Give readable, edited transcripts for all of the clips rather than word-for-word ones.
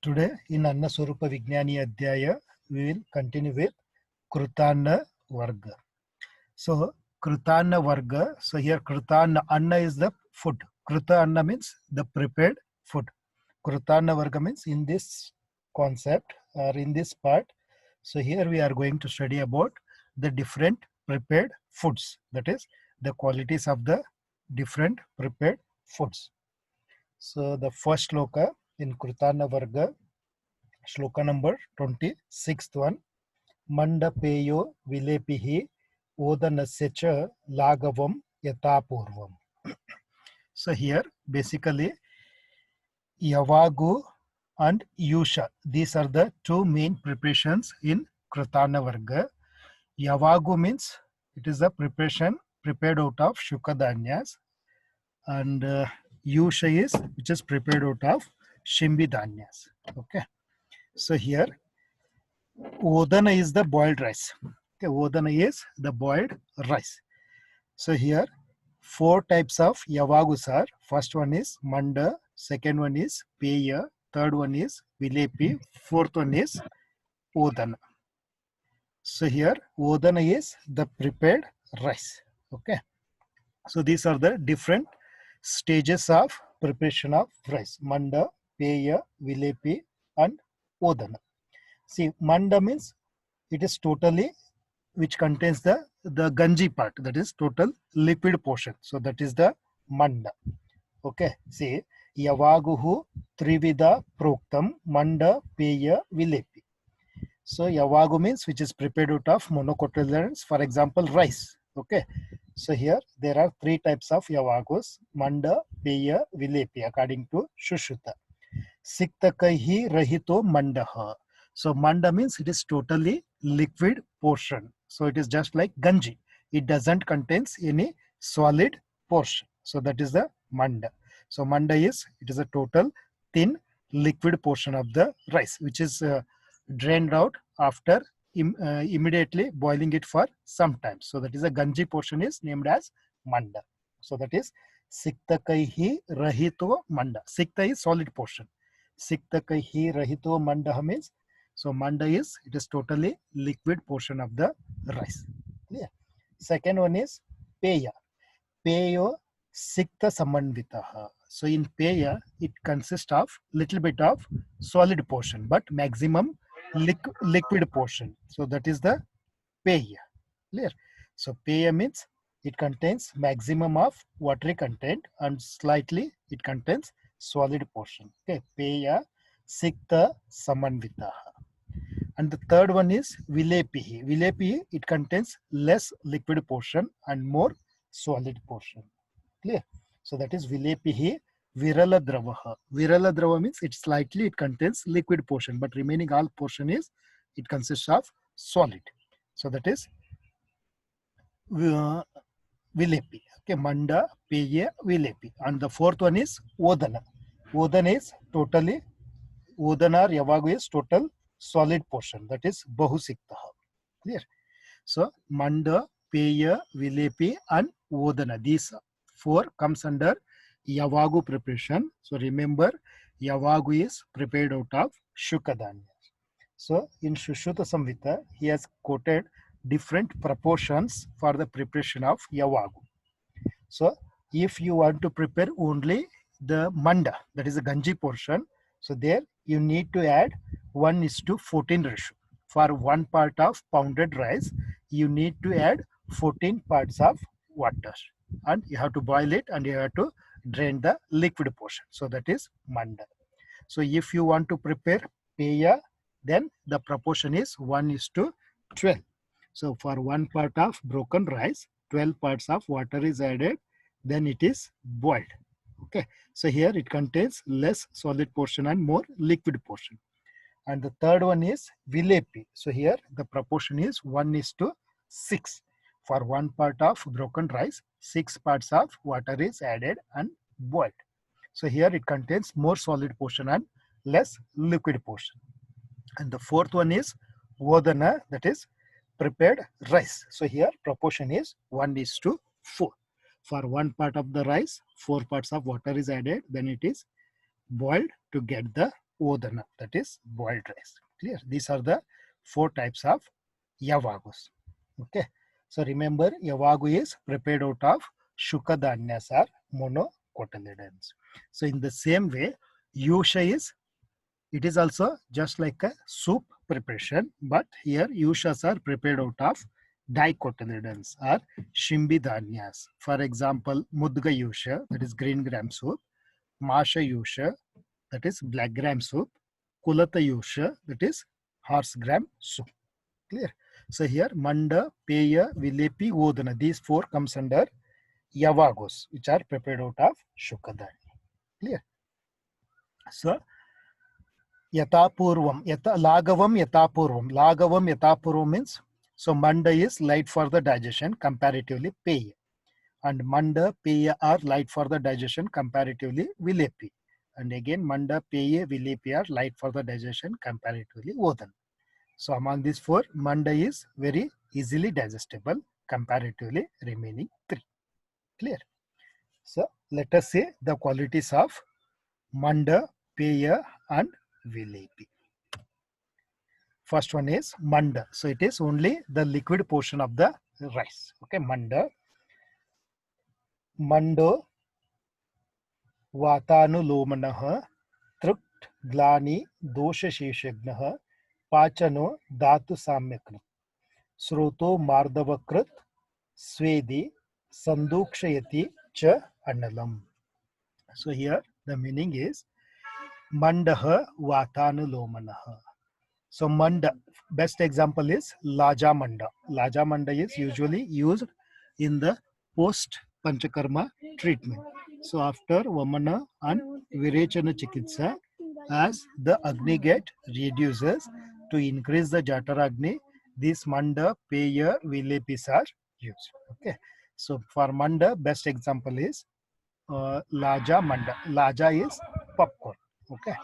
Today in Anna Swarupa Vijnani Adhyaya, we will continue with Krutana Varga. So Krutana Varga, so here Krutana Anna is the food. Kruta Anna means the prepared food. Krutana Varga means in this concept or in this part. So here we are going to study about the different prepared foods. That is the qualities of the different prepared foods. So the first shloka in Krutana Varga, shloka number 26th one. Mandapeyo vilepihi odanasya cha lagavam yatapurvam. So here basically Yavagu and Yusha. These are the two main preparations in Krutana Varga. Yavagu means it is a preparation prepared out of Shukadanyas, and Yusha is which is prepared out of Shimbidanyas. Okay. So here Odana is the boiled rice. Okay, Odana is the boiled rice. So here 4 types of Yavagus are. First one is Manda, second one is Peya, third one is Vilepi, fourth one is Odana. So here Odana is the prepared rice. Okay. So these are the different stages of preparation of rice. Manda, Peya, Vilepi and Odana. See, Manda means it is totally which contains the ganji part, that is total liquid portion. So that is the Manda. Okay. See, Yavaguhu Trivida Proktam Manda Peya Vilepi. So Yavagu means which is prepared out of monocotyledons, for example, rice. Okay. So here there are 3 types of Yavagus: Manda, Peya, Vilepi, according to Shushuta. Siktakaihi Rahito Mandaha. So Manda means it is totally liquid portion. So it is just like Ganji. It doesn't contains any solid portion. So that is the Manda. So Manda is, it is a total thin liquid portion of the rice, which is drained out after immediately boiling it for some time. So that is a Ganji portion is named as Manda. So that is Siktakaihi Rahito Manda. Sikta is solid portion. Siktakaihi Rahito Manda means, so Manda is, it is totally liquid portion of the rice. Clear? Second one is Peya. Peyo Sikta Samanvitaha. So in Peya, it consists of little bit of solid portion, but maximum liquid portion. So that is the Peya. Clear? So Peya means it contains maximum of watery content and slightly it contains solid portion. Okay, Peya Sikta Samanvitaha. And the third one is Vilepihi. Vilepihi, it contains less liquid portion and more solid portion. Clear? So that is Vilepihi Virala Dravaha. Virala Drava means it slightly it contains liquid portion, but remaining all portion is, it consists of solid. So that is Vilepi. Okay, Manda, Peya, Vilepi. And the fourth one is Odana. Odana is totally, Odana or Yavagu is total solid portion, that is Bahusiktaha. Clear? So Manda, Peya, Vilepi and Odana, these 4 comes under Yavagu preparation. So remember, Yavagu is prepared out of Shukadanya. So in Shushuta Samhita, he has quoted different proportions for the preparation of Yavagu. So if you want to prepare only the Manda, that is the Ganji portion, so there you need to add 1:14 ratio. For 1 part of pounded rice, you need to add 14 parts of water, and you have to boil it and you have to drain the liquid portion. So that is Manda. So if you want to prepare Peya, then the proportion is 1:12. So for 1 part of broken rice, 12 parts of water is added, then it is boiled. Okay, so here it contains less solid portion and more liquid portion. And the third one is Vilepi. So here the proportion is 1:6. For 1 part of broken rice, 6 parts of water is added and boiled. So here it contains more solid portion and less liquid portion. And the fourth one is Odana, that is prepared rice. So here proportion is 1:4. For 1 part of the rice, 4 parts of water is added, then it is boiled to get the Odana, that is boiled rice. Clear? These are the 4 types of Yavagus. Okay. So remember, Yavagu is prepared out of Shukadanyas or monocotyledons. So in the same way, Yusha is, it is also just like a soup preparation, but here Yushas are prepared out of dicotyledons or Shimbidanyas. For example, Mudga Yusha, that is green gram soup, Masha Yusha, that is black gram soup, Kulata Yusha, that is horse gram soup. Clear? So here Manda, Peya, Vilepi, Odana, these 4 comes under Yavagos, which are prepared out of Shukadanya. Clear? So Yatapurvam, Lagavam Yatapurvam. Lagavam Yatapurvam means, so Manda is light for the digestion, comparatively Peya. And Manda, Peya are light for the digestion, comparatively Vilepi. And again, Manda, Peya, Vilepi are light for the digestion, comparatively Odan. So among these 4, Manda is very easily digestible, comparatively remaining 3. Clear? So let us say the qualities of Manda, Peya and Vilepi. First one is Manda. So it is only the liquid portion of the rice. Okay, Manda. Mando Vatanulomanaha Trukt Glani Dosha Sheshagnaha Pachano Dhatu Samyakrit Sroto Mardavakrit Swedi Sandukshayati Cha Analam. So here the meaning is Mandaha Vatanulomanaha. So Manda, best example is Laja Manda. Laja Manda is usually used in the post Panchakarma treatment. So after Vamana and Virechana Chikitsa, as the Agni get reduces to increase the Jataragni, this Manda, Peya, Vilepis are used. Okay. So for Manda, best example is Laja Manda. Laja is popcorn. Okay.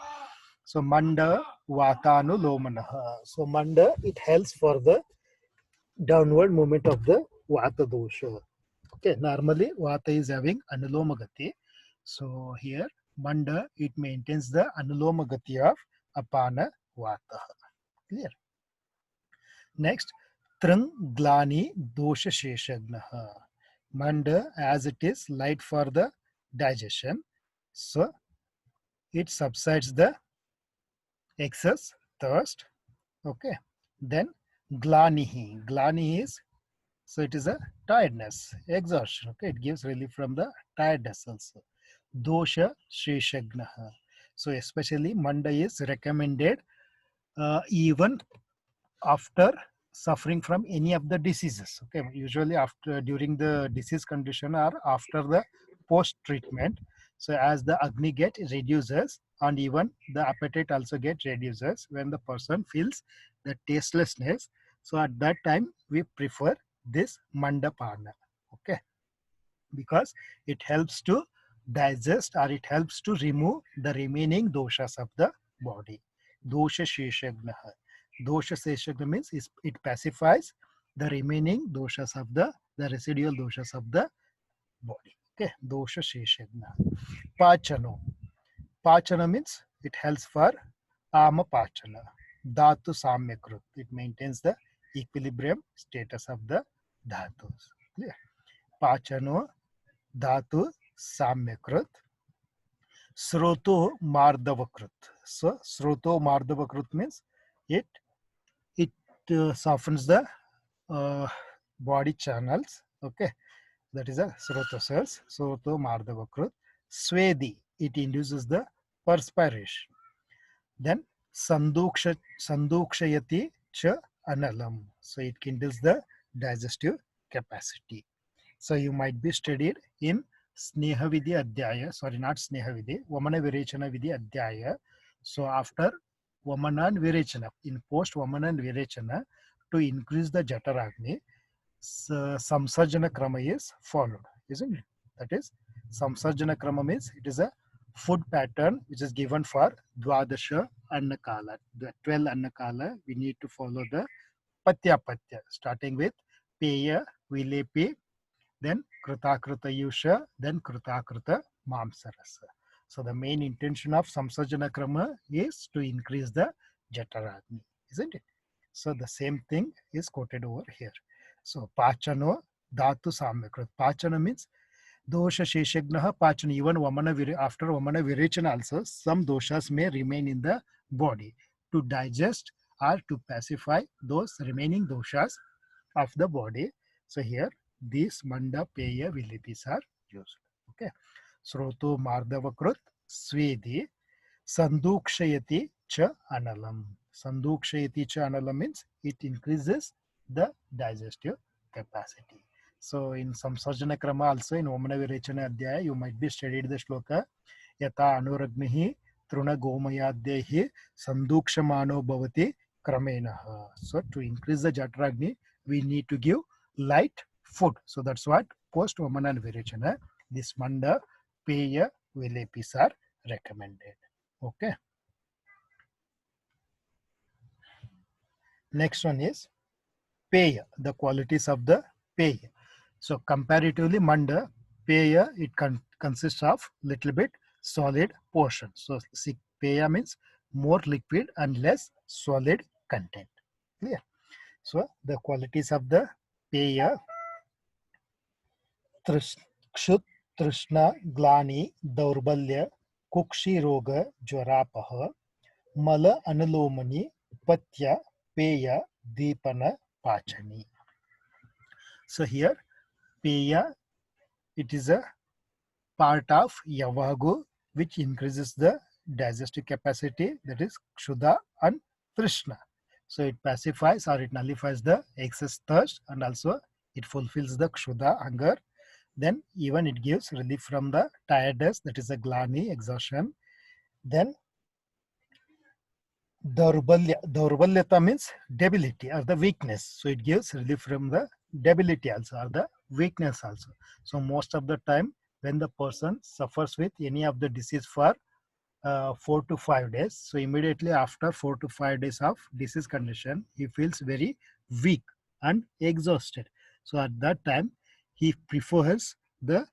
So Manda Vatanu Lomanaha. So Manda, it helps for the downward movement of the Vata dosha. Okay, normally Vata is having Anulomagati. So here Manda, it maintains the Anulomagati of Apana Vata. Clear? Next, Trang Glani Dosha Sheshagnaha. Manda, as it is light for the digestion, so it subsides the excess thirst. Okay. Then glanihi. Glanihi is, so it is a tiredness, exhaustion. Okay. It gives relief from the tiredness also. Dosha Sheshagnaha. So especially Manda is recommended even after suffering from any of the diseases. Okay. Usually after, during the disease condition or after the post treatment. So as the Agni get reduces and even the appetite also get reduces when the person feels the tastelessness. So at that time we prefer this Mandapana. Okay. Because it helps to digest or it helps to remove the remaining doshas of the body. Dosha Sheshagnaha. Dosha Sheshagna means it pacifies the remaining doshas of the residual doshas of the body. Okay, Dosha Sheshagna. Pachano. Pachana means it helps for Ama Pachana. Dhatu Samyakrut. It maintains the equilibrium status of the dhatus. Clear? Pachano Dhatu Samyakrut. Sroto Mardavakrut. So Sroto Mardavakrut means it softens the body channels. Okay, that is a Srota cells. Sroto Mardavakrut. Swedi, it induces the perspiration. Then Sandukshayati Cha Analam. So it kindles the digestive capacity. So you might be studied in Sneha Vidhi Adhyaya, sorry, not Sneha Vidhi, Vamana Virechana Vidhi Adhyaya. So after Vamana and Virechana, in post Vamana and Virechana, to increase the Jataragni, Samsarjana Krama is followed, isn't it? That is, Samsarjana Krama means it is a food pattern which is given for Dwadasha Annakala. The 12 Annakala, we need to follow the Patya Patya, starting with Peya, Vilepi, then Krutakrita Yusha, then Krutakrita Mamsarasa. So the main intention of Samsarjana Krama is to increase the Jataragni, isn't it? So the same thing is quoted over here. So Pachano Dhatu Samyakrit. Pachana means dosha sheshagnaha pachana. Even after Vamana Virechana also, some doshas may remain in the body to digest or to pacify those remaining doshas of the body. So here these manda peya vilipis are used. Okay. Sroto mardavakrut swedi sandukshayati cha analam. Sandukshayati cha analam means it increases the digestive capacity. So in Samsarjana Krama also in Omana Virechana Adhyaya you might be studied the shloka Yata Anuragnihi Truna Gomayadyehi Sandukshamano Bhavati Kramenaha. So to increase the Jatragni we need to give light food. So that's what post Omana Virechana this Manda Peya Vilepis are recommended. Okay. Next one is Peya, the qualities of the Peya. So comparatively Manda, Peya, it consists of little bit solid portion. So Peya means more liquid and less solid content. Clear? So the qualities of the Peya, Kshut, Trishna, Glani, Daurbalya, Kukshi Roga, Jwarapaha, Mala Analomani, Patya, Peya, Deepana, Pachani. So here, Peya, it is a part of Yavagu which increases the digestive capacity, that is Kshuddha and Trishna. So it pacifies or it nullifies the excess thirst and also it fulfills the Kshuddha hunger. Then even it gives relief from the tiredness, that is a Glani, exhaustion. Then Daurbalyata means debility or the weakness. So it gives relief from the debility also or the weakness also. So most of the time when the person suffers with any of the disease for 4 to 5 days, so immediately after 4 to 5 days of disease condition, he feels very weak and exhausted. So at that time, he prefers the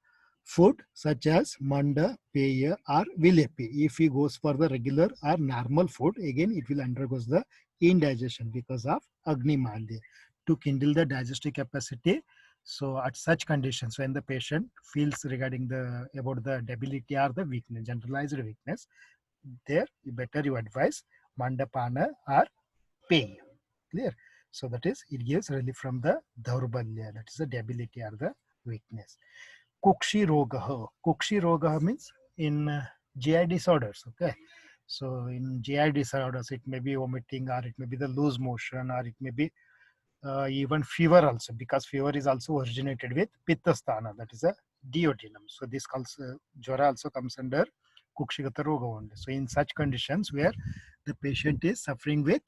food such as manda, peya or vilepi. If he goes for the regular or normal food, again it will undergo the indigestion because of Agni Malya to kindle the digestive capacity. So at such conditions, when the patient feels regarding the about the debility or the weakness, generalized weakness, there better you advise mandapana or pay. Clear? So that is it gives relief from the daurbalya, that is the debility or the weakness. Kukshi rogaha. Kukshi rogaha means in GI disorders. Okay. So in GI disorders, it may be vomiting or it may be the loose motion or it may be even fever also, because fever is also originated with Pittasthana, that is a duodenum. So this also, Jwara also comes under Kukshigata Roga only. So in such conditions where the patient is suffering with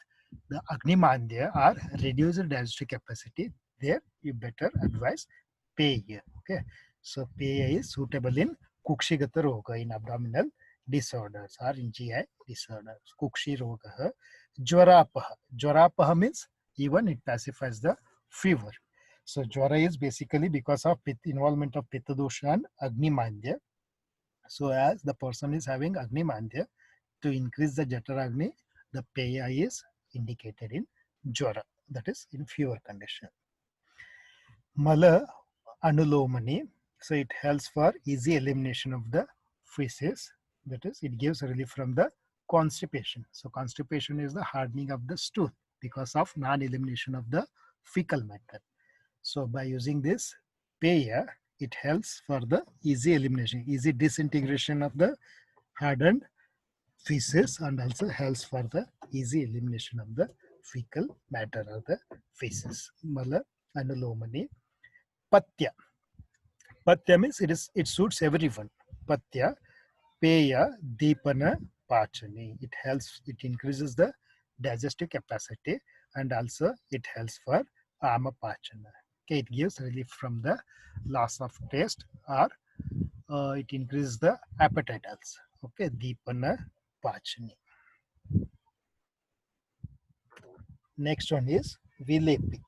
the Agni-mandya or reduced digestive capacity, there you better advise Peya. Okay. So Peya is suitable in Kukshigata Roga, in abdominal disorders or in GI disorders. Kukshi Roga. Jwarapaha. Jwarapaha means even it pacifies the fever. So Jwara is basically because of involvement of Pitta dosha and Agni Mandya. So as the person is having Agni Mandya, to increase the Jataragni, the Peya is indicated in Jwara, that is in fever condition. Mala Anulomani, so it helps for easy elimination of the feces, that is it gives relief from the constipation. So constipation is the hardening of the stool because of non-elimination of the fecal matter. So by using this Peya, it helps for the easy elimination, easy disintegration of the hardened feces and also helps for the easy elimination of the fecal matter or the feces. Mala Anulomani. Patya. Patya means it suits everyone. Patya, Peya, Deepana, Pachani. It helps, it increases the digestive capacity and also it helps for Amapachana. Okay, it gives relief from the loss of taste or it increases the appetite also. Okay, Deepana, Pachani. Next one is Vilepi.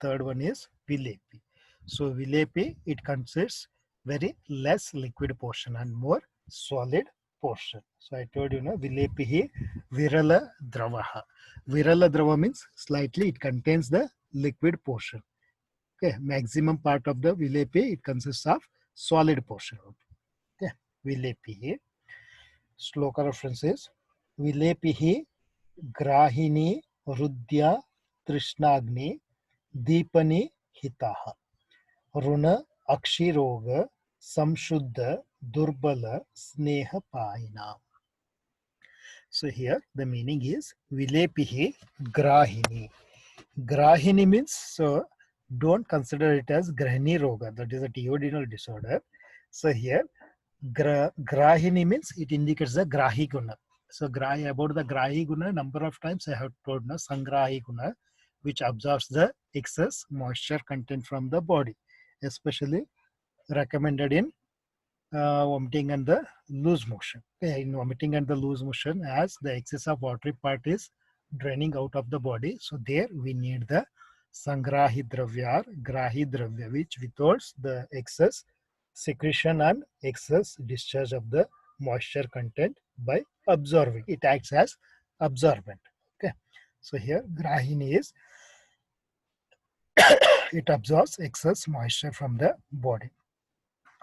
Third one is Vilepi. So Vilepi, it consists very less liquid portion and more solid portion. So I told you, Vilepihi Virala Dravaha. Virala Drava means slightly it contains the liquid portion. Okay, maximum part of the Vilepi, it consists of solid portion. Okay, Vilepihi. Shloka references. Vilepihi Grahini Rudya Trishnagni Deepani Hitaha. Runa Akshiroga Samshuddha Durbala Sneha Paina. So here the meaning is Vilepihi Grahini. Grahini means, so don't consider it as Grahini Roga, that is a duodenal disorder. So here Grahini means it indicates the Grahi Guna. So about the Grahi Guna, number of times I have told Sangrahi Guna, which absorbs the excess moisture content from the body, especially recommended in vomiting and the loose motion. Okay, in vomiting and the loose motion, as the excess of watery part is draining out of the body, so there we need the sangrahi dravya or grahi dravya, which withholds the excess secretion and excess discharge of the moisture content by absorbing. It acts as absorbent. Okay, so here grahini is it absorbs excess moisture from the body.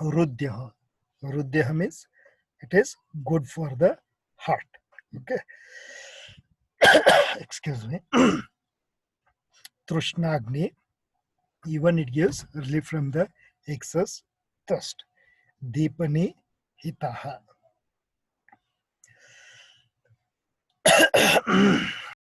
Rudya. Rudya means it is good for the heart. Okay. Excuse me. Trushnagni, even it gives relief from the excess thirst. Deepani hitaha.